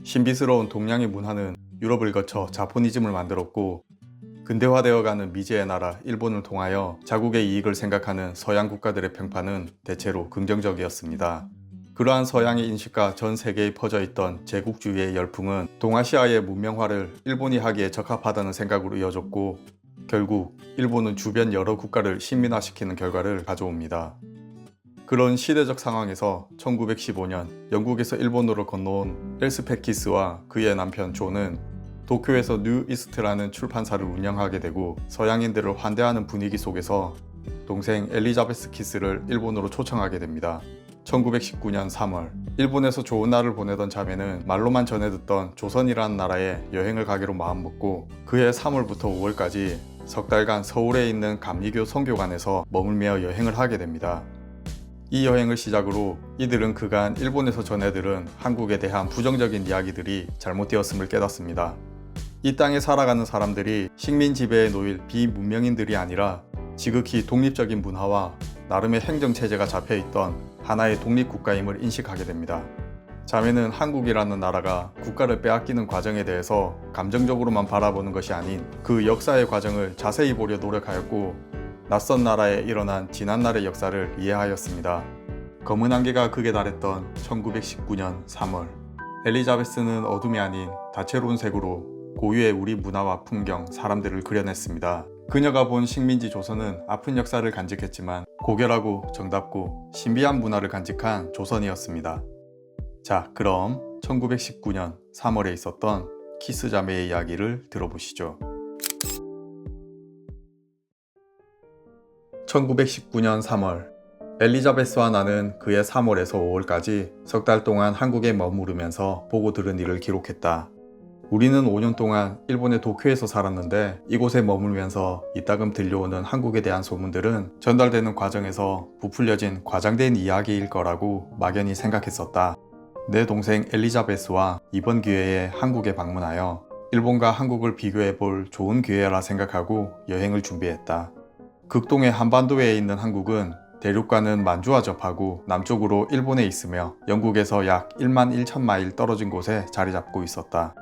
신비스러운 동양의 문화는 유럽을 거쳐 자포니즘을 만들었고, 근대화되어가는 미지의 나라 일본을 통하여 자국의 이익을 생각하는 서양 국가들의 평판은 대체로 긍정적이었습니다. 그러한 서양의 인식과 전 세계에 퍼져있던 제국주의의 열풍은 동아시아의 문명화를 일본이 하기에 적합하다는 생각으로 이어졌고, 결국 일본은 주변 여러 국가를 식민화시키는 결과를 가져옵니다. 그런 시대적 상황에서 1915년 영국에서 일본으로 건너온 엘스페키스와 그의 남편 존은 도쿄에서 뉴 이스트라는 출판사를 운영하게 되고, 서양인들을 환대하는 분위기 속에서 동생 엘리자베스 키스를 일본으로 초청하게 됩니다. 1919년 3월, 일본에서 좋은 날을 보내던 자매는 말로만 전해 듣던 조선이라는 나라에 여행을 가기로 마음먹고, 그해 3월부터 5월까지 석 달간 서울에 있는 감리교 선교관에서 머물며 여행을 하게 됩니다. 이 여행을 시작으로 이들은 그간 일본에서 전해 들은 한국에 대한 부정적인 이야기들이 잘못되었음을 깨닫습니다. 이 땅에 살아가는 사람들이 식민 지배에 놓일 비문명인들이 아니라 지극히 독립적인 문화와 나름의 행정체제가 잡혀있던 하나의 독립국가임을 인식하게 됩니다. 자매는 한국이라는 나라가 국가를 빼앗기는 과정에 대해서 감정적으로만 바라보는 것이 아닌 그 역사의 과정을 자세히 보려 노력하였고, 낯선 나라에 일어난 지난날의 역사를 이해하였습니다. 검은 안개가 극에 달했던 1919년 3월, 엘리자베스는 어둠이 아닌 다채로운 색으로 고유의 우리 문화와 풍경, 사람들을 그려냈습니다. 그녀가 본 식민지 조선은 아픈 역사를 간직했지만 고결하고 정답고 신비한 문화를 간직한 조선이었습니다. 자, 그럼 1919년 3월에 있었던 키스 자매의 이야기를 들어보시죠. 1919년 3월, 엘리자베스와 나는 그해 3월에서 5월까지 석 달 동안 한국에 머무르면서 보고 들은 일을 기록했다. 우리는 5년 동안 일본의 도쿄에서 살았는데, 이곳에 머물면서 이따금 들려오는 한국에 대한 소문들은 전달되는 과정에서 부풀려진 과장된 이야기일 거라고 막연히 생각했었다. 내 동생 엘리자베스와 이번 기회에 한국에 방문하여 일본과 한국을 비교해 볼 좋은 기회라 생각하고 여행을 준비했다. 극동의 한반도에 있는 한국은 대륙과는 만주와 접하고 남쪽으로 일본에 있으며 영국에서 약 1만 1천 마일 떨어진 곳에 자리 잡고 있었다.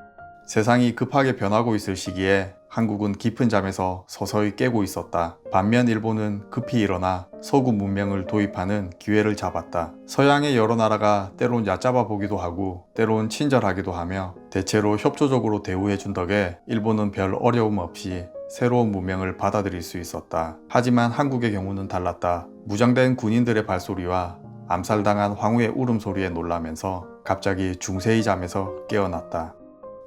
세상이 급하게 변하고 있을 시기에 한국은 깊은 잠에서 서서히 깨고 있었다. 반면 일본은 급히 일어나 서구 문명을 도입하는 기회를 잡았다. 서양의 여러 나라가 때론 얕잡아 보기도 하고 때론 친절하기도 하며 대체로 협조적으로 대우해준 덕에 일본은 별 어려움 없이 새로운 문명을 받아들일 수 있었다. 하지만 한국의 경우는 달랐다. 무장된 군인들의 발소리와 암살당한 황후의 울음소리에 놀라면서 갑자기 중세의 잠에서 깨어났다.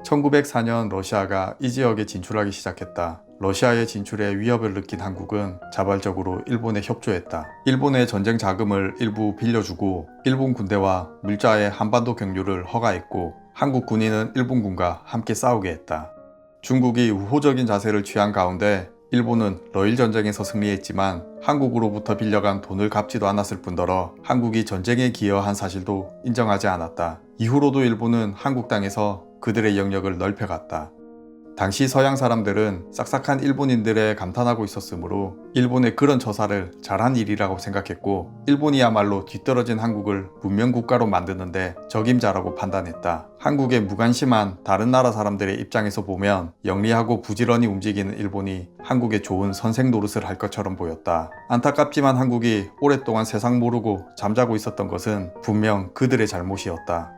1904년 러시아가 이 지역에 진출하기 시작했다. 러시아의 진출에 위협을 느낀 한국은 자발적으로 일본에 협조했다. 일본의 전쟁 자금을 일부 빌려주고 일본 군대와 물자의 한반도 경유를 허가했고, 한국 군인은 일본군과 함께 싸우게 했다. 중국이 우호적인 자세를 취한 가운데 일본은 러일 전쟁에서 승리했지만 한국으로부터 빌려간 돈을 갚지도 않았을 뿐더러 한국이 전쟁에 기여한 사실도 인정하지 않았다. 이후로도 일본은 한국 땅에서 그들의 영역을 넓혀갔다. 당시 서양 사람들은 싹싹한 일본인들에 감탄하고 있었으므로 일본의 그런 처사를 잘한 일이라고 생각했고, 일본이야말로 뒤떨어진 한국을 문명국가로 만드는데 적임자라고 판단했다. 한국의 무관심한 다른 나라 사람들의 입장에서 보면 영리하고 부지런히 움직이는 일본이 한국에 좋은 선생 노릇을 할 것처럼 보였다. 안타깝지만 한국이 오랫동안 세상 모르고 잠자고 있었던 것은 분명 그들의 잘못이었다.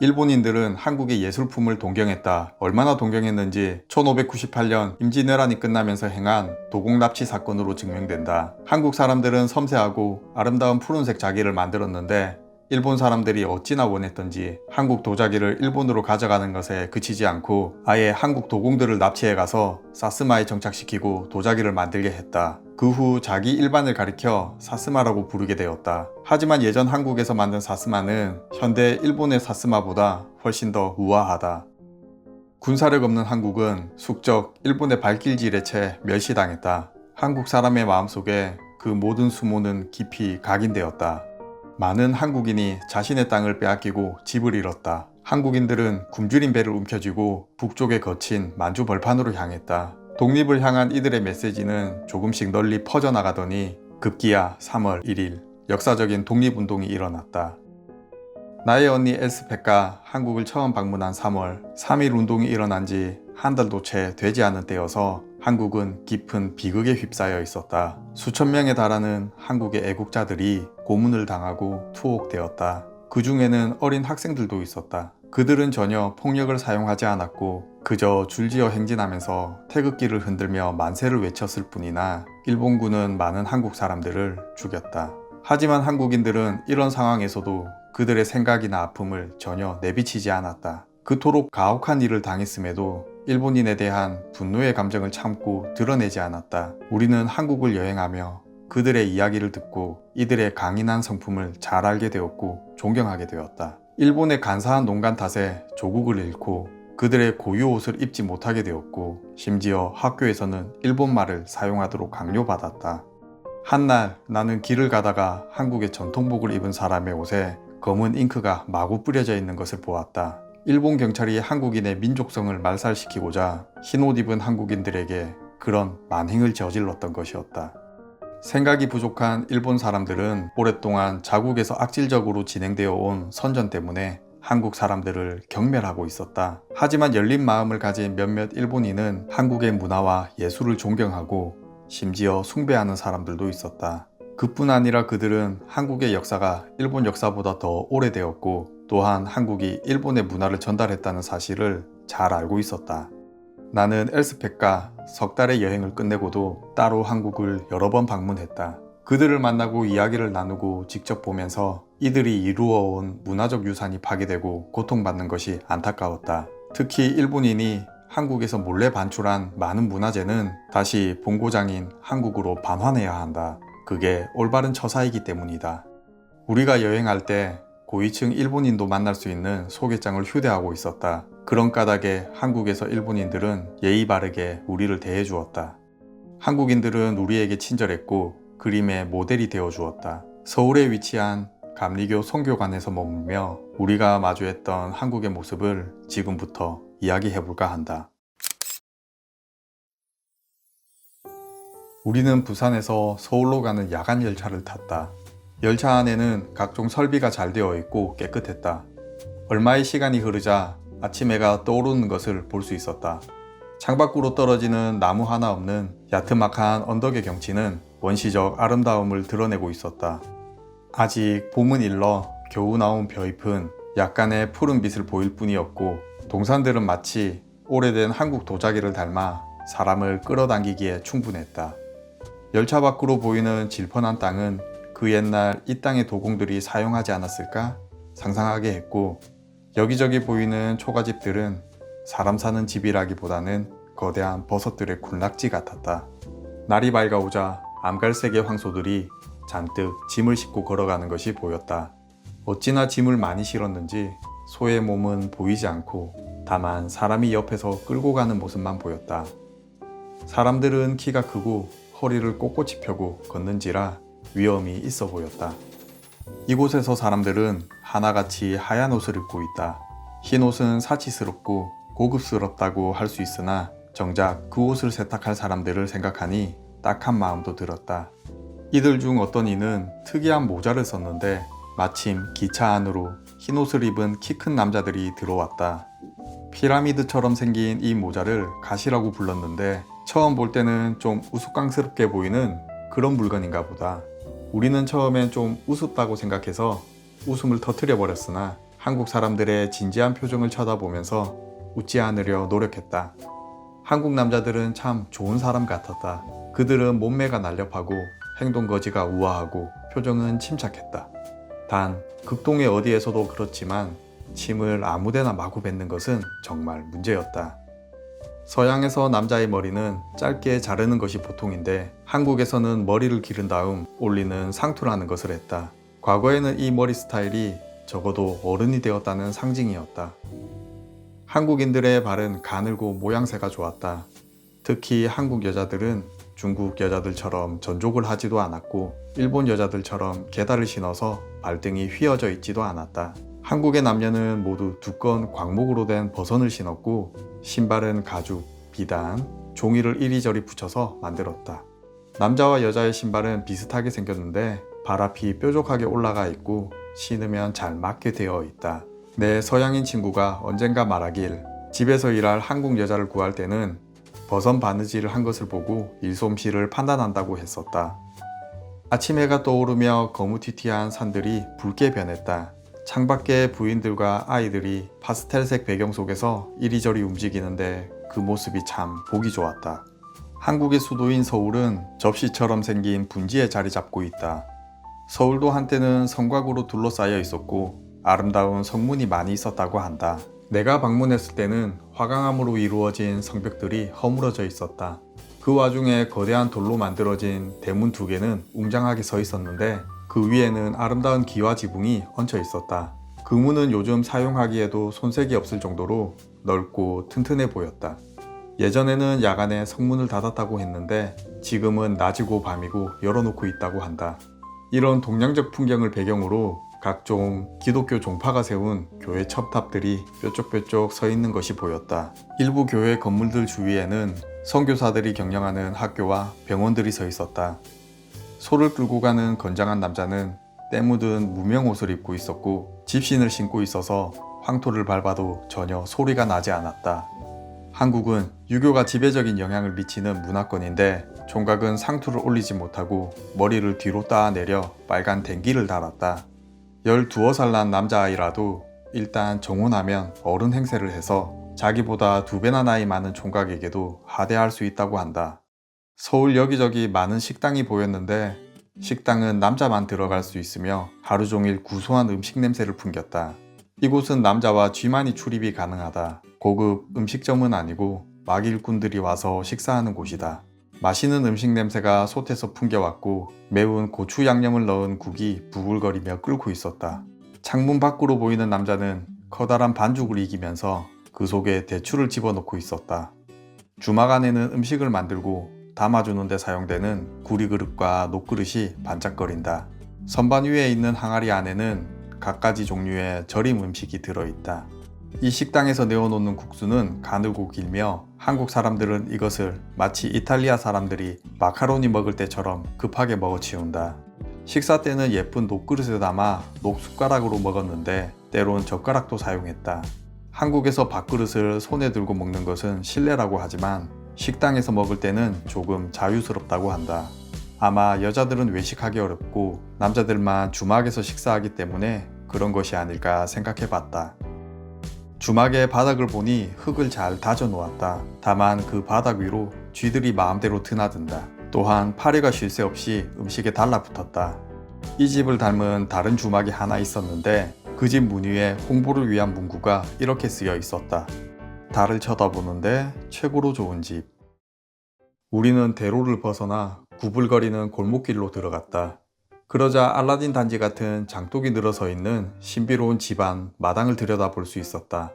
일본인들은 한국의 예술품을 동경했다. 얼마나 동경했는지 1598년 임진왜란이 끝나면서 행한 도곡납치 사건으로 증명된다. 한국 사람들은 섬세하고 아름다운 푸른색 자기를 만들었는데 일본 사람들이 어찌나 원했던지 한국 도자기를 일본으로 가져가는 것에 그치지 않고 아예 한국 도공들을 납치해 가서 사스마에 정착시키고 도자기를 만들게 했다. 그 후 자기 일반을 가리켜 사스마라고 부르게 되었다. 하지만 예전 한국에서 만든 사스마는 현대 일본의 사스마보다 훨씬 더 우아하다. 군사력 없는 한국은 숙적 일본의 발길질에 채 멸시당했다. 한국 사람의 마음속에 그 모든 수모는 깊이 각인되었다. 많은 한국인이 자신의 땅을 빼앗기고 집을 잃었다. 한국인들은 굶주린 배를 움켜쥐고 북쪽에 거친 만주 벌판으로 향했다. 독립을 향한 이들의 메시지는 조금씩 널리 퍼져나가더니 급기야 3월 1일 역사적인 독립운동이 일어났다. 나의 언니 엘스펙가 한국을 처음 방문한 3월, 3.1 운동이 일어난 지 한 달도 채 되지 않은 때여서 한국은 깊은 비극에 휩싸여 있었다. 수천 명에 달하는 한국의 애국자들이 고문을 당하고 투옥되었다. 그 중에는 어린 학생들도 있었다. 그들은 전혀 폭력을 사용하지 않았고 그저 줄지어 행진하면서 태극기를 흔들며 만세를 외쳤을 뿐이나 일본군은 많은 한국 사람들을 죽였다. 하지만 한국인들은 이런 상황에서도 그들의 생각이나 아픔을 전혀 내비치지 않았다. 그토록 가혹한 일을 당했음에도 일본인에 대한 분노의 감정을 참고 드러내지 않았다. 우리는 한국을 여행하며 그들의 이야기를 듣고 이들의 강인한 성품을 잘 알게 되었고 존경하게 되었다. 일본의 간사한 농간 탓에 조국을 잃고 그들의 고유 옷을 입지 못하게 되었고 심지어 학교에서는 일본말을 사용하도록 강요받았다. 한날 나는 길을 가다가 한국의 전통복을 입은 사람의 옷에 검은 잉크가 마구 뿌려져 있는 것을 보았다. 일본 경찰이 한국인의 민족성을 말살시키고자 흰옷 입은 한국인들에게 그런 만행을 저질렀던 것이었다. 생각이 부족한 일본 사람들은 오랫동안 자국에서 악질적으로 진행되어 온 선전 때문에 한국 사람들을 경멸하고 있었다. 하지만 열린 마음을 가진 몇몇 일본인은 한국의 문화와 예술을 존경하고 심지어 숭배하는 사람들도 있었다. 그뿐 아니라 그들은 한국의 역사가 일본 역사보다 더 오래되었고 또한 한국이 일본의 문화를 전달했다는 사실을 잘 알고 있었다. 나는 엘스펙과 석 달의 여행을 끝내고도 따로 한국을 여러 번 방문했다. 그들을 만나고 이야기를 나누고 직접 보면서 이들이 이루어온 문화적 유산이 파괴되고 고통받는 것이 안타까웠다. 특히 일본인이 한국에서 몰래 반출한 많은 문화재는 다시 본고장인 한국으로 반환해야 한다. 그게 올바른 처사이기 때문이다. 우리가 여행할 때 고위층 일본인도 만날 수 있는 소개장을 휴대하고 있었다. 그런 까닭에 한국에서 일본인들은 예의 바르게 우리를 대해 주었다. 한국인들은 우리에게 친절했고 그림의 모델이 되어 주었다. 서울에 위치한 감리교 선교관에서 머물며 우리가 마주했던 한국의 모습을 지금부터 이야기해볼까 한다. 우리는 부산에서 서울로 가는 야간 열차를 탔다. 열차 안에는 각종 설비가 잘 되어 있고 깨끗했다. 얼마의 시간이 흐르자 아침 해가 떠오르는 것을 볼 수 있었다. 창밖으로 떨어지는 나무 하나 없는 야트막한 언덕의 경치는 원시적 아름다움을 드러내고 있었다. 아직 봄은 일러 겨우 나온 벼잎은 약간의 푸른빛을 보일 뿐이었고 동산들은 마치 오래된 한국 도자기를 닮아 사람을 끌어당기기에 충분했다. 열차 밖으로 보이는 질펀한 땅은 그 옛날 이 땅의 도공들이 사용하지 않았을까 상상하게 했고 여기저기 보이는 초가집들은 사람 사는 집이라기보다는 거대한 버섯들의 군락지 같았다. 날이 밝아오자 암갈색의 황소들이 잔뜩 짐을 싣고 걸어가는 것이 보였다. 어찌나 짐을 많이 실었는지 소의 몸은 보이지 않고 다만 사람이 옆에서 끌고 가는 모습만 보였다. 사람들은 키가 크고 허리를 꼿꼿이 펴고 걷는지라 위험이 있어 보였다. 이곳에서 사람들은 하나같이 하얀 옷을 입고 있다. 흰 옷은 사치스럽고 고급스럽다고 할 수 있으나 정작 그 옷을 세탁할 사람들을 생각하니 딱한 마음도 들었다. 이들 중 어떤 이는 특이한 모자를 썼는데 마침 기차 안으로 흰 옷을 입은 키 큰 남자들이 들어왔다. 피라미드처럼 생긴 이 모자를 갓이라고 불렀는데 처음 볼 때는 좀 우스꽝스럽게 보이는 그런 물건인가 보다. 우리는 처음엔 좀 우습다고 생각해서 웃음을 터뜨려 버렸으나 한국 사람들의 진지한 표정을 쳐다보면서 웃지 않으려 노력했다. 한국 남자들은 참 좋은 사람 같았다. 그들은 몸매가 날렵하고 행동거지가 우아하고 표정은 침착했다. 단 극동의 어디에서도 그렇지만 침을 아무데나 마구 뱉는 것은 정말 문제였다. 서양에서 남자의 머리는 짧게 자르는 것이 보통인데 한국에서는 머리를 기른 다음 올리는 상투라는 것을 했다. 과거에는 이 머리 스타일이 적어도 어른이 되었다는 상징이었다. 한국인들의 발은 가늘고 모양새가 좋았다. 특히 한국 여자들은 중국 여자들처럼 전족을 하지도 않았고 일본 여자들처럼 게다를 신어서 발등이 휘어져 있지도 않았다. 한국의 남녀는 모두 두꺼운 광목으로 된 버선을 신었고 신발은 가죽, 비단, 종이를 이리저리 붙여서 만들었다. 남자와 여자의 신발은 비슷하게 생겼는데 발 앞이 뾰족하게 올라가 있고 신으면 잘 맞게 되어 있다. 내 서양인 친구가 언젠가 말하길 집에서 일할 한국 여자를 구할 때는 버선 바느질을 한 것을 보고 일솜씨를 판단한다고 했었다. 아침 해가 떠오르며 거무튀튀한 산들이 붉게 변했다. 창밖에 부인들과 아이들이 파스텔색 배경 속에서 이리저리 움직이는데 그 모습이 참 보기 좋았다. 한국의 수도인 서울은 접시처럼 생긴 분지에 자리 잡고 있다. 서울도 한때는 성곽으로 둘러싸여 있었고 아름다운 성문이 많이 있었다고 한다. 내가 방문했을 때는 화강암으로 이루어진 성벽들이 허물어져 있었다. 그 와중에 거대한 돌로 만들어진 대문 2개는 웅장하게 서 있었는데 그 위에는 아름다운 기와 지붕이 얹혀 있었다. 그 문은 요즘 사용하기에도 손색이 없을 정도로 넓고 튼튼해 보였다. 예전에는 야간에 성문을 닫았다고 했는데 지금은 낮이고 밤이고 열어놓고 있다고 한다. 이런 동양적 풍경을 배경으로 각종 기독교 종파가 세운 교회 첩탑들이 뾰족뾰족 서 있는 것이 보였다. 일부 교회 건물들 주위에는 선교사들이 경영하는 학교와 병원들이 서 있었다. 소를 끌고 가는 건장한 남자는 때 묻은 무명 옷을 입고 있었고 집신을 신고 있어서 황토를 밟아도 전혀 소리가 나지 않았다. 한국은 유교가 지배적인 영향을 미치는 문화권인데 총각은 상투를 올리지 못하고 머리를 뒤로 따내려 빨간 댕기를 달았다. 12살 난 남자아이라도 일단 정혼하면 어른 행세를 해서 자기보다 2배나 나이 많은 총각에게도 하대할 수 있다고 한다. 서울 여기저기 많은 식당이 보였는데 식당은 남자만 들어갈 수 있으며 하루 종일 구수한 음식 냄새를 풍겼다. 이곳은 남자와 쥐만이 출입이 가능하다. 고급 음식점은 아니고 막 일꾼들이 와서 식사하는 곳이다. 맛있는 음식 냄새가 솥에서 풍겨왔고 매운 고추 양념을 넣은 국이 부글거리며 끓고 있었다. 창문 밖으로 보이는 남자는 커다란 반죽을 이기면서 그 속에 대추를 집어넣고 있었다. 주막 안에는 음식을 만들고 담아주는 데 사용되는 구리그릇과 녹그릇이 반짝거린다. 선반 위에 있는 항아리 안에는 갖가지 종류의 절임 음식이 들어있다. 이 식당에서 내어놓는 국수는 가늘고 길며 한국 사람들은 이것을 마치 이탈리아 사람들이 마카로니 먹을 때처럼 급하게 먹어치운다. 식사 때는 예쁜 녹그릇에 담아 녹숟가락으로 먹었는데 때론 젓가락도 사용했다. 한국에서 밥그릇을 손에 들고 먹는 것은 실례라고 하지만 식당에서 먹을 때는 조금 자유스럽다고 한다. 아마 여자들은 외식하기 어렵고 남자들만 주막에서 식사하기 때문에 그런 것이 아닐까 생각해봤다. 주막의 바닥을 보니 흙을 잘 다져 놓았다. 다만 그 바닥 위로 쥐들이 마음대로 드나든다. 또한 파리가 쉴 새 없이 음식에 달라붙었다. 이 집을 닮은 다른 주막이 하나 있었는데 그 집 문 위에 홍보를 위한 문구가 이렇게 쓰여 있었다. 달을 쳐다보는데 최고로 좋은 집. 우리는 대로를 벗어나 구불거리는 골목길로 들어갔다. 그러자 알라딘 단지 같은 장독이 늘어서 있는 신비로운 집안 마당을 들여다볼 수 있었다.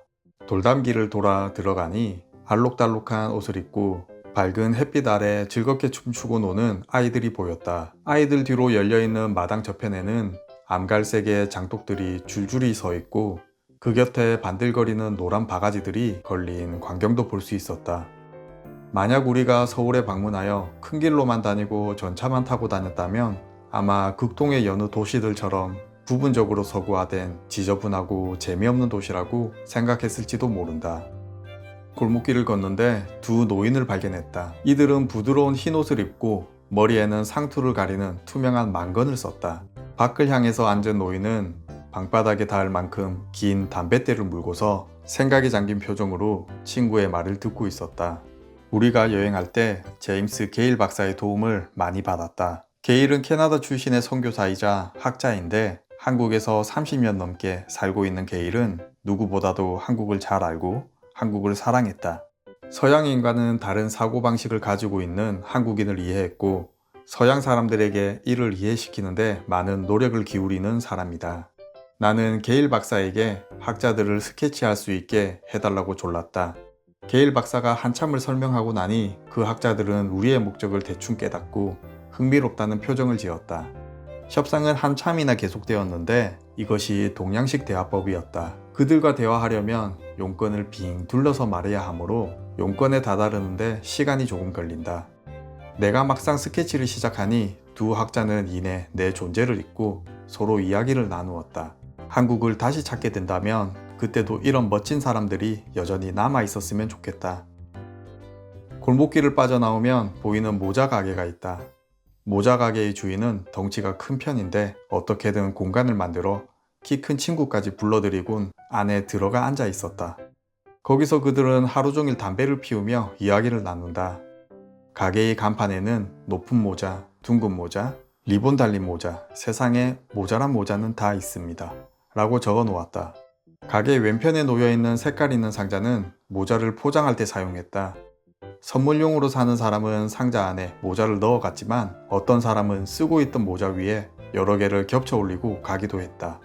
돌담길을 돌아 들어가니 알록달록한 옷을 입고 밝은 햇빛 아래 즐겁게 춤추고 노는 아이들이 보였다. 아이들 뒤로 열려있는 마당 저편에는 암갈색의 장독들이 줄줄이 서 있고 그 곁에 반들거리는 노란 바가지들이 걸린 광경도 볼 수 있었다. 만약 우리가 서울에 방문하여 큰 길로만 다니고 전차만 타고 다녔다면 아마 극동의 여느 도시들처럼 부분적으로 서구화된 지저분하고 재미없는 도시라고 생각했을지도 모른다. 골목길을 걷는데 두 노인을 발견했다. 이들은 부드러운 흰 옷을 입고 머리에는 상투를 가리는 투명한 망건을 썼다. 밖을 향해서 앉은 노인은 방바닥에 닿을 만큼 긴 담뱃대를 물고서 생각에 잠긴 표정으로 친구의 말을 듣고 있었다. 우리가 여행할 때 제임스 게일 박사의 도움을 많이 받았다. 게일은 캐나다 출신의 선교사이자 학자인데 한국에서 30년 넘게 살고 있는 게일은 누구보다도 한국을 잘 알고 한국을 사랑했다. 서양인과는 다른 사고방식을 가지고 있는 한국인을 이해했고 서양 사람들에게 이를 이해시키는데 많은 노력을 기울이는 사람이다. 나는 게일 박사에게 학자들을 스케치할 수 있게 해달라고 졸랐다. 게일 박사가 한참을 설명하고 나니 그 학자들은 우리의 목적을 대충 깨닫고 흥미롭다는 표정을 지었다. 협상은 한참이나 계속되었는데 이것이 동양식 대화법이었다. 그들과 대화하려면 용건을 빙 둘러서 말해야 하므로 용건에 다다르는데 시간이 조금 걸린다. 내가 막상 스케치를 시작하니 두 학자는 이내 내 존재를 잊고 서로 이야기를 나누었다. 한국을 다시 찾게 된다면 그때도 이런 멋진 사람들이 여전히 남아 있었으면 좋겠다. 골목길을 빠져나오면 보이는 모자 가게가 있다. 모자 가게의 주인은 덩치가 큰 편인데 어떻게든 공간을 만들어 키 큰 친구까지 불러들이곤 안에 들어가 앉아 있었다. 거기서 그들은 하루 종일 담배를 피우며 이야기를 나눈다. 가게의 간판에는 높은 모자, 둥근 모자, 리본 달린 모자, 세상에 모자란 모자는 다 있습니다. 라고 적어 놓았다. 가게 왼편에 놓여있는 색깔 있는 상자는 모자를 포장할 때 사용했다. 선물용으로 사는 사람은 상자 안에 모자를 넣어갔지만 어떤 사람은 쓰고 있던 모자 위에 여러 개를 겹쳐 올리고 가기도 했다.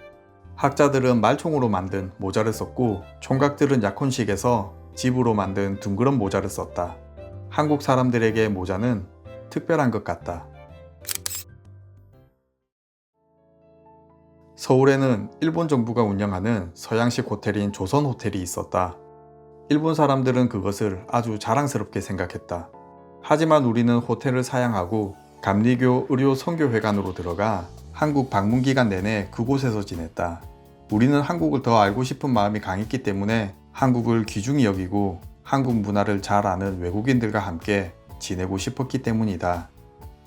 학자들은 말총으로 만든 모자를 썼고 총각들은 약혼식에서 집으로 만든 둥그런 모자를 썼다. 한국 사람들에게 모자는 특별한 것 같다. 서울에는 일본 정부가 운영하는 서양식 호텔인 조선 호텔이 있었다. 일본 사람들은 그것을 아주 자랑스럽게 생각했다. 하지만 우리는 호텔을 사양하고 감리교 의료 선교회관으로 들어가 한국 방문 기간 내내 그곳에서 지냈다. 우리는 한국을 더 알고 싶은 마음이 강했기 때문에 한국을 귀중히 여기고 한국 문화를 잘 아는 외국인들과 함께 지내고 싶었기 때문이다.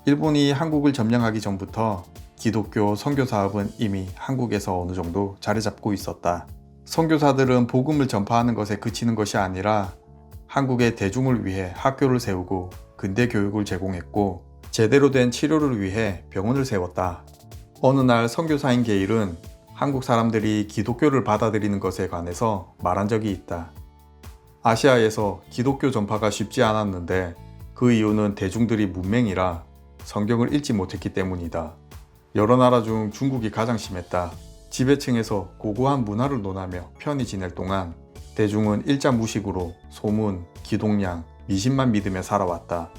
일본이 한국을 점령하기 전부터 기독교 선교 사업은 이미 한국에서 어느 정도 자리 잡고 있었다. 선교사들은 복음을 전파하는 것에 그치는 것이 아니라 한국의 대중을 위해 학교를 세우고 근대 교육을 제공했고 제대로 된 치료를 위해 병원을 세웠다. 어느 날 선교사인 게일은 한국 사람들이 기독교를 받아들이는 것에 관해서 말한 적이 있다. 아시아에서 기독교 전파가 쉽지 않았는데 그 이유는 대중들이 문맹이라 성경을 읽지 못했기 때문이다. 여러 나라 중 중국이 가장 심했다. 지배층에서 고고한 문화를 논하며 편히 지낼 동안 대중은 일자 무식으로 소문, 기독량, 미신만 믿으며 살아왔다.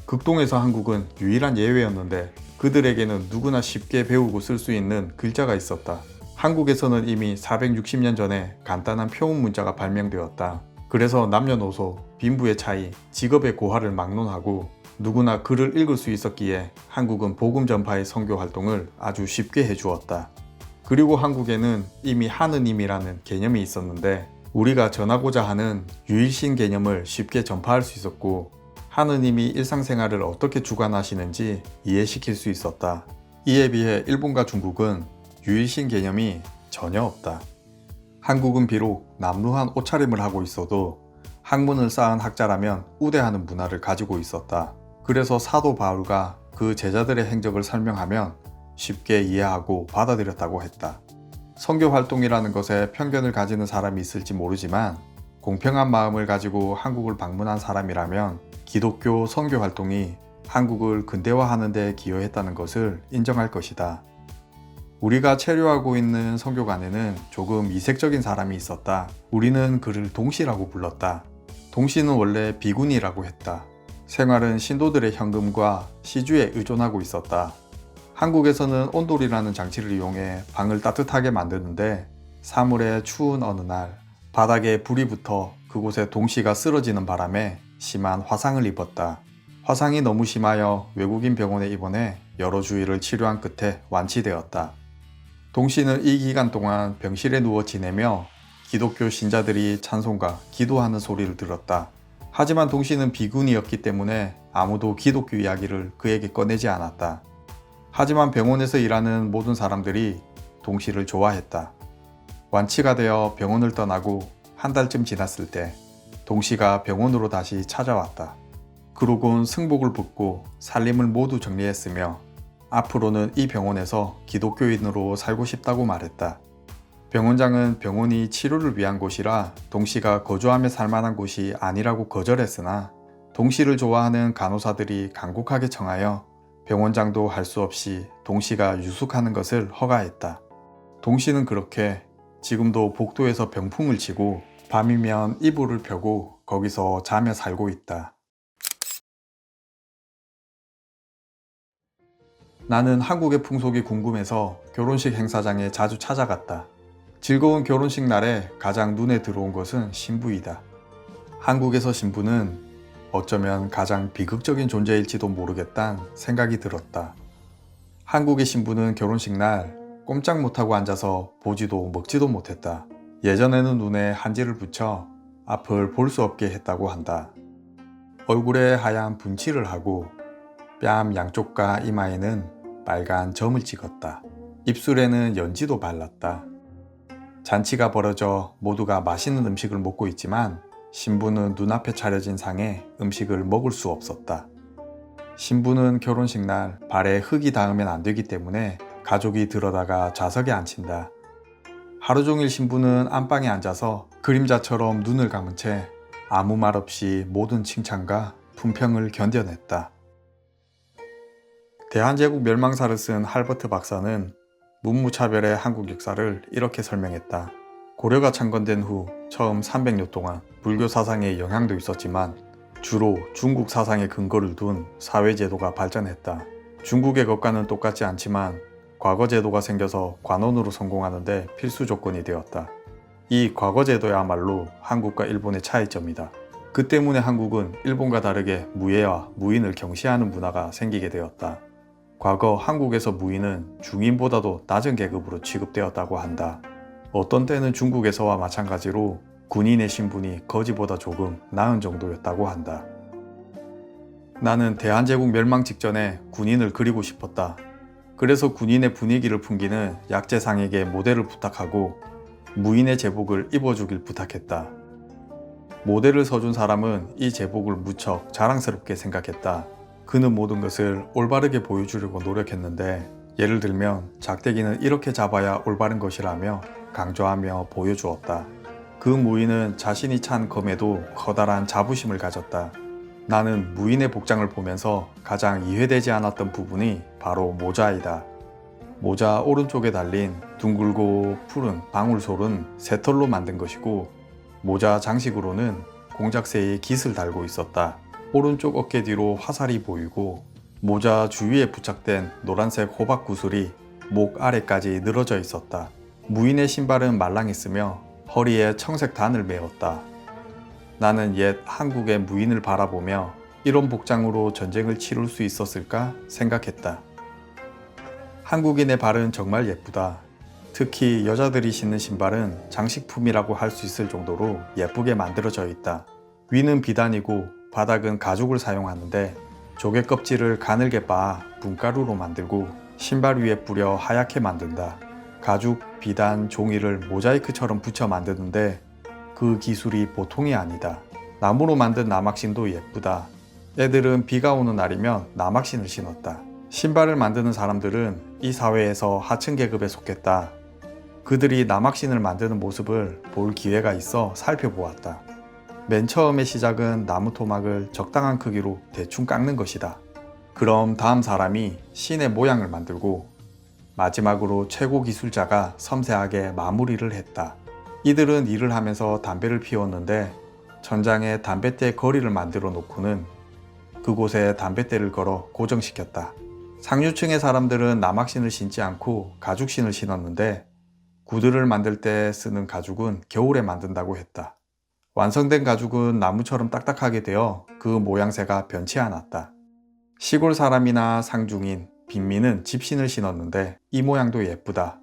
극동에서 한국은 유일한 예외였는데 그들에게는 누구나 쉽게 배우고 쓸 수 있는 글자가 있었다. 한국에서는 이미 460년 전에 간단한 표문 문자가 발명되었다. 그래서 남녀노소, 빈부의 차이, 직업의 고하를 막론하고 누구나 글을 읽을 수 있었기에 한국은 복음 전파의 선교 활동을 아주 쉽게 해주었다. 그리고 한국에는 이미 하느님이라는 개념이 있었는데 우리가 전하고자 하는 유일신 개념을 쉽게 전파할 수 있었고 하느님이 일상생활을 어떻게 주관하시는지 이해시킬 수 있었다. 이에 비해 일본과 중국은 유일신 개념이 전혀 없다. 한국은 비록 남루한 옷차림을 하고 있어도 학문을 쌓은 학자라면 우대하는 문화를 가지고 있었다. 그래서 사도 바울가 그 제자들의 행적을 설명하면 쉽게 이해하고 받아들였다고 했다. 선교 활동이라는 것에 편견을 가지는 사람이 있을지 모르지만 공평한 마음을 가지고 한국을 방문한 사람이라면 기독교 선교 활동이 한국을 근대화하는 데 기여했다는 것을 인정할 것이다. 우리가 체류하고 있는 선교관에는 조금 이색적인 사람이 있었다. 우리는 그를 동씨라고 불렀다. 동씨는 원래 비군이라고 했다. 생활은 신도들의 현금과 시주에 의존하고 있었다. 한국에서는 온돌이라는 장치를 이용해 방을 따뜻하게 만드는데 3월의 추운 어느 날 바닥에 불이 붙어 그곳에 동씨가 쓰러지는 바람에 심한 화상을 입었다. 화상이 너무 심하여 외국인 병원에 입원해 여러 주일을 치료한 끝에 완치되었다. 동씨는 이 기간 동안 병실에 누워 지내며 기독교 신자들이 찬송과 기도하는 소리를 들었다. 하지만 동씨는 비군이었기 때문에 아무도 기독교 이야기를 그에게 꺼내지 않았다. 하지만 병원에서 일하는 모든 사람들이 동씨를 좋아했다. 완치가 되어 병원을 떠나고 한 달쯤 지났을 때 동씨가 병원으로 다시 찾아왔다. 그러곤 승복을 벗고 살림을 모두 정리했으며 앞으로는 이 병원에서 기독교인으로 살고 싶다고 말했다. 병원장은 병원이 치료를 위한 곳이라 동씨가 거주하며 살만한 곳이 아니라고 거절했으나 동씨를 좋아하는 간호사들이 간곡하게 청하여 병원장도 할 수 없이 동씨가 유숙하는 것을 허가했다. 동씨는 그렇게 지금도 복도에서 병풍을 치고 밤이면 이불을 펴고 거기서 자며 살고 있다. 나는 한국의 풍속이 궁금해서 결혼식 행사장에 자주 찾아갔다. 즐거운 결혼식 날에 가장 눈에 들어온 것은 신부이다. 한국에서 신부는 어쩌면 가장 비극적인 존재일지도 모르겠다는 생각이 들었다. 한국의 신부는 결혼식 날 꼼짝 못하고 앉아서 보지도 먹지도 못했다. 예전에는 눈에 한지를 붙여 앞을 볼 수 없게 했다고 한다. 얼굴에 하얀 분칠을 하고 뺨 양쪽과 이마에는 빨간 점을 찍었다. 입술에는 연지도 발랐다. 잔치가 벌어져 모두가 맛있는 음식을 먹고 있지만 신부는 눈앞에 차려진 상에 음식을 먹을 수 없었다. 신부는 결혼식 날 발에 흙이 닿으면 안 되기 때문에 가족이 들어다가 좌석에 앉힌다. 하루 종일 신부는 안방에 앉아서 그림자처럼 눈을 감은 채 아무 말 없이 모든 칭찬과 품평을 견뎌냈다. 대한제국 멸망사를 쓴 할버트 박사는 문무차별의 한국 역사를 이렇게 설명했다. 고려가 창건된 후 처음 300년 동안 불교 사상에 영향도 있었지만 주로 중국 사상에 근거를 둔 사회제도가 발전했다. 중국의 것과는 똑같지 않지만 과거제도가 생겨서 관원으로 성공하는데 필수 조건이 되었다. 이 과거제도야말로 한국과 일본의 차이점이다. 그 때문에 한국은 일본과 다르게 무예와 무인을 경시하는 문화가 생기게 되었다. 과거 한국에서 무인은 중인보다도 낮은 계급으로 취급되었다고 한다. 어떤 때는 중국에서와 마찬가지로 군인의 신분이 거지보다 조금 나은 정도였다고 한다. 나는 대한제국 멸망 직전에 군인을 그리고 싶었다. 그래서 군인의 분위기를 풍기는 약재상에게 모델을 부탁하고 무인의 제복을 입어주길 부탁했다. 모델을 서준 사람은 이 제복을 무척 자랑스럽게 생각했다. 그는 모든 것을 올바르게 보여주려고 노력했는데 예를 들면 작대기는 이렇게 잡아야 올바른 것이라며 강조하며 보여주었다. 그 무인은 자신이 찬 검에도 커다란 자부심을 가졌다. 나는 무인의 복장을 보면서 가장 이해되지 않았던 부분이 바로 모자이다. 모자 오른쪽에 달린 둥글고 푸른 방울솔은 새털로 만든 것이고 모자 장식으로는 공작새의 깃을 달고 있었다. 오른쪽 어깨 뒤로 화살이 보이고 모자 주위에 부착된 노란색 호박 구슬이 목 아래까지 늘어져 있었다. 무인의 신발은 말랑했으며 허리에 청색 단을 메었다. 나는 옛 한국의 무인을 바라보며 이런 복장으로 전쟁을 치룰 수 있었을까 생각했다. 한국인의 발은 정말 예쁘다. 특히 여자들이 신는 신발은 장식품이라고 할 수 있을 정도로 예쁘게 만들어져 있다. 위는 비단이고 바닥은 가죽을 사용하는데 조개 껍질을 가늘게 빻아 분가루로 만들고 신발 위에 뿌려 하얗게 만든다. 가죽, 비단, 종이를 모자이크처럼 붙여 만드는데 그 기술이 보통이 아니다. 나무로 만든 나막신도 예쁘다. 애들은 비가 오는 날이면 나막신을 신었다. 신발을 만드는 사람들은 이 사회에서 하층 계급에 속했다. 그들이 나막신을 만드는 모습을 볼 기회가 있어 살펴보았다. 맨 처음의 시작은 나무 토막을 적당한 크기로 대충 깎는 것이다. 그럼 다음 사람이 신의 모양을 만들고 마지막으로 최고 기술자가 섬세하게 마무리를 했다. 이들은 일을 하면서 담배를 피웠는데 천장에 담뱃대 거리를 만들어 놓고는 그곳에 담뱃대를 걸어 고정시켰다. 상류층의 사람들은 나막신을 신지 않고 가죽신을 신었는데 구두를 만들 때 쓰는 가죽은 겨울에 만든다고 했다. 완성된 가죽은 나무처럼 딱딱하게 되어 그 모양새가 변치 않았다. 시골 사람이나 상중인, 빈민은 집신을 신었는데 이 모양도 예쁘다.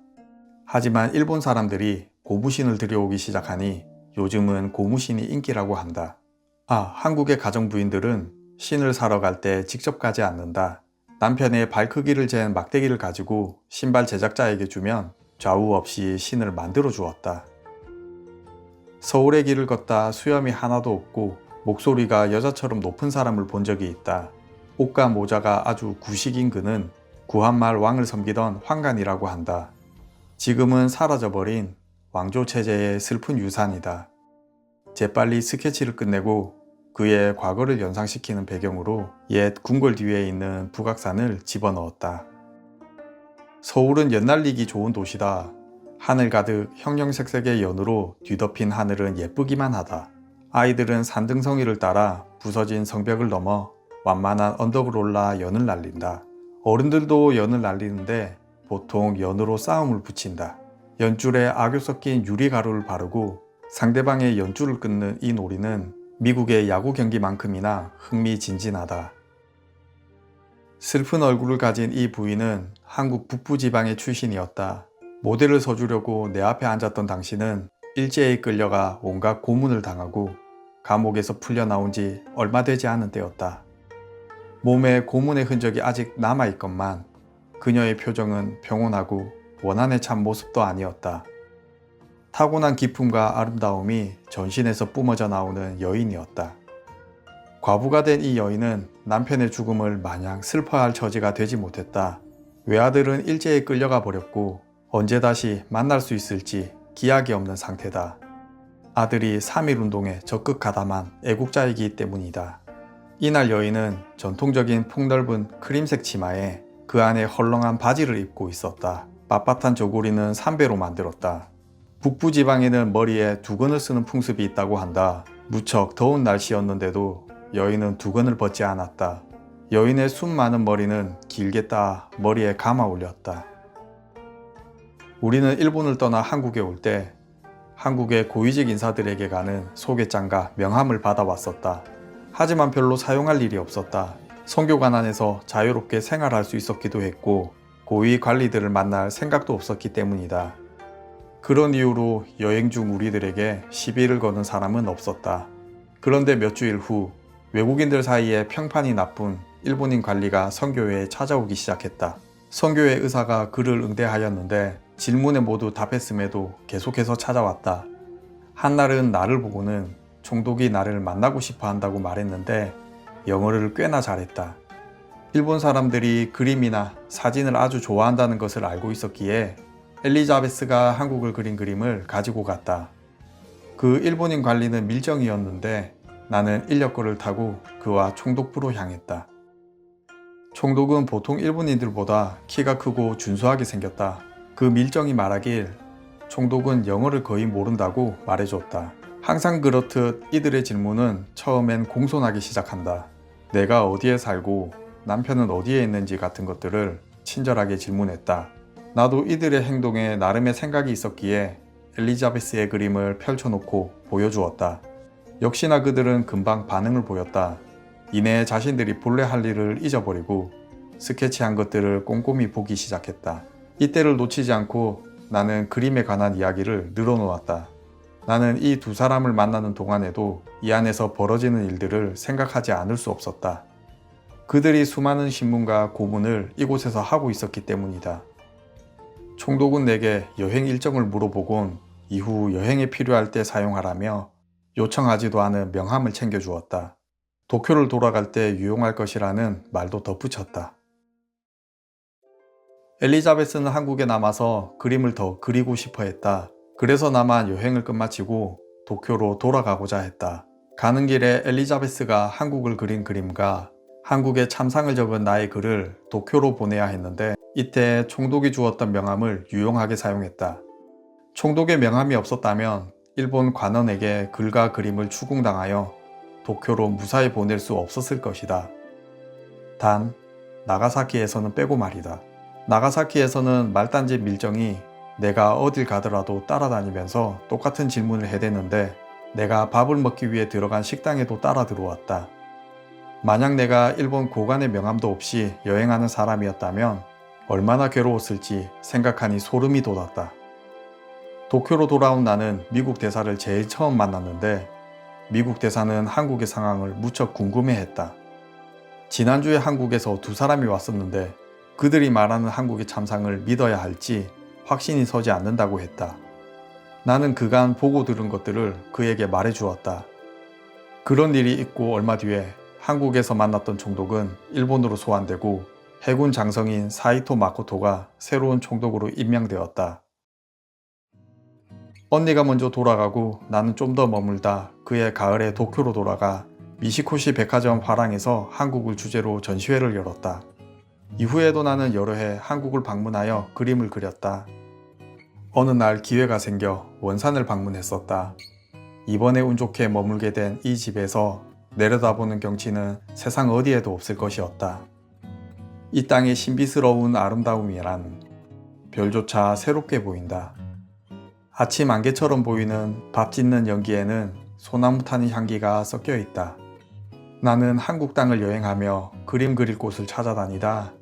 하지만 일본 사람들이 고무신을 들여오기 시작하니 요즘은 고무신이 인기라고 한다. 한국의 가정부인들은 신을 사러 갈 때 직접 가지 않는다. 남편의 발 크기를 잰 막대기를 가지고 신발 제작자에게 주면 좌우 없이 신을 만들어 주었다. 서울의 길을 걷다 수염이 하나도 없고 목소리가 여자처럼 높은 사람을 본 적이 있다. 옷과 모자가 아주 구식인 그는 구한말 왕을 섬기던 황간이라고 한다. 지금은 사라져버린 왕조 체제의 슬픈 유산이다. 재빨리 스케치를 끝내고 그의 과거를 연상시키는 배경으로 옛 궁궐 뒤에 있는 북악산을 집어넣었다. 서울은 연날리기 좋은 도시다. 하늘 가득 형형색색의 연으로 뒤덮인 하늘은 예쁘기만 하다. 아이들은 산등성이를 따라 부서진 성벽을 넘어 완만한 언덕을 올라 연을 날린다. 어른들도 연을 날리는데 보통 연으로 싸움을 붙인다. 연줄에 악유 섞인 유리가루를 바르고 상대방의 연줄을 끊는 이 놀이는 미국의 야구 경기만큼이나 흥미진진하다. 슬픈 얼굴을 가진 이 부인은 한국 북부 지방의 출신이었다. 모델을 서주려고 내 앞에 앉았던 당신은 일제히 끌려가 온갖 고문을 당하고 감옥에서 풀려 나온 지 얼마 되지 않은 때였다. 몸에 고문의 흔적이 아직 남아있건만 그녀의 표정은 평온하고 원한에 찬 모습도 아니었다. 타고난 기품과 아름다움이 전신에서 뿜어져 나오는 여인이었다. 과부가 된 이 여인은 남편의 죽음을 마냥 슬퍼할 처지가 되지 못했다. 외아들은 일제히 끌려가 버렸고 언제 다시 만날 수 있을지 기약이 없는 상태다. 아들이 3.1운동에 적극 가담한 애국자이기 때문이다. 이날 여인은 전통적인 폭넓은 크림색 치마에 그 안에 헐렁한 바지를 입고 있었다. 빳빳한 저고리는 삼배로 만들었다. 북부 지방에는 머리에 두건을 쓰는 풍습이 있다고 한다. 무척 더운 날씨였는데도 여인은 두건을 벗지 않았다. 여인의 숱 많은 머리는 길게 따 머리에 감아 올렸다. 우리는 일본을 떠나 한국에 올 때 한국의 고위직 인사들에게 가는 소개장과 명함을 받아왔었다. 하지만 별로 사용할 일이 없었다. 선교관 안에서 자유롭게 생활할 수 있었기도 했고 고위 관리들을 만날 생각도 없었기 때문이다. 그런 이유로 여행 중 우리들에게 시비를 거는 사람은 없었다. 그런데 몇 주일 후 외국인들 사이에 평판이 나쁜 일본인 관리가 선교회에 찾아오기 시작했다. 선교회 의사가 그를 응대하였는데 질문에 모두 답했음에도 계속해서 찾아왔다. 한날은 나를 보고는 총독이 나를 만나고 싶어 한다고 말했는데 영어를 꽤나 잘했다. 일본 사람들이 그림이나 사진을 아주 좋아한다는 것을 알고 있었기에 엘리자베스가 한국을 그린 그림을 가지고 갔다. 그 일본인 관리는 밀정이었는데 나는 인력거를 타고 그와 총독부로 향했다. 총독은 보통 일본인들보다 키가 크고 준수하게 생겼다. 그 밀정이 말하길 총독은 영어를 거의 모른다고 말해줬다. 항상 그렇듯 이들의 질문은 처음엔 공손하게 시작한다. 내가 어디에 살고 남편은 어디에 있는지 같은 것들을 친절하게 질문했다. 나도 이들의 행동에 나름의 생각이 있었기에 엘리자베스의 그림을 펼쳐놓고 보여주었다. 역시나 그들은 금방 반응을 보였다. 이내 자신들이 본래 할 일을 잊어버리고 스케치한 것들을 꼼꼼히 보기 시작했다. 이때를 놓치지 않고 나는 그림에 관한 이야기를 늘어놓았다. 나는 이 두 사람을 만나는 동안에도 이 안에서 벌어지는 일들을 생각하지 않을 수 없었다. 그들이 수많은 신문과 고문을 이곳에서 하고 있었기 때문이다. 총독은 내게 여행 일정을 물어보곤 이후 여행에 필요할 때 사용하라며 요청하지도 않은 명함을 챙겨주었다. 도쿄를 돌아갈 때 유용할 것이라는 말도 덧붙였다. 엘리자베스는 한국에 남아서 그림을 더 그리고 싶어 했다. 그래서 나만 여행을 끝마치고 도쿄로 돌아가고자 했다. 가는 길에 엘리자베스가 한국을 그린 그림과 한국의 참상을 적은 나의 글을 도쿄로 보내야 했는데 이때 총독이 주었던 명함을 유용하게 사용했다. 총독의 명함이 없었다면 일본 관원에게 글과 그림을 추궁당하여 도쿄로 무사히 보낼 수 없었을 것이다. 단 나가사키에서는 빼고 말이다. 나가사키에서는 말단집 밀정이 내가 어딜 가더라도 따라다니면서 똑같은 질문을 해대는데 내가 밥을 먹기 위해 들어간 식당에도 따라 들어왔다. 만약 내가 일본 고관의 명함도 없이 여행하는 사람이었다면 얼마나 괴로웠을지 생각하니 소름이 돋았다. 도쿄로 돌아온 나는 미국 대사를 제일 처음 만났는데 미국 대사는 한국의 상황을 무척 궁금해했다. 지난주에 한국에서 두 사람이 왔었는데 그들이 말하는 한국의 참상을 믿어야 할지 확신이 서지 않는다고 했다. 나는 그간 보고 들은 것들을 그에게 말해 주었다. 그런 일이 있고 얼마 뒤에 한국에서 만났던 총독은 일본으로 소환되고 해군 장성인 사이토 마코토가 새로운 총독으로 임명되었다. 언니가 먼저 돌아가고 나는 좀 더 머물다 그해 가을에 도쿄로 돌아가 미시코시 백화점 화랑에서 한국을 주제로 전시회를 열었다. 이후에도 나는 여러 해 한국을 방문하여 그림을 그렸다. 어느 날 기회가 생겨 원산을 방문했었다. 이번에 운 좋게 머물게 된 이 집에서 내려다보는 경치는 세상 어디에도 없을 것이었다. 이 땅의 신비스러운 아름다움이란 별조차 새롭게 보인다. 아침 안개처럼 보이는 밥 짓는 연기에는 소나무 타는 향기가 섞여 있다. 나는 한국 땅을 여행하며 그림 그릴 곳을 찾아다니다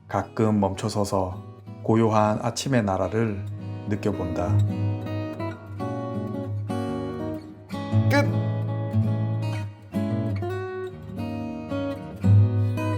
가끔 멈춰서서 고요한 아침의 나라를 느껴본다. 끝!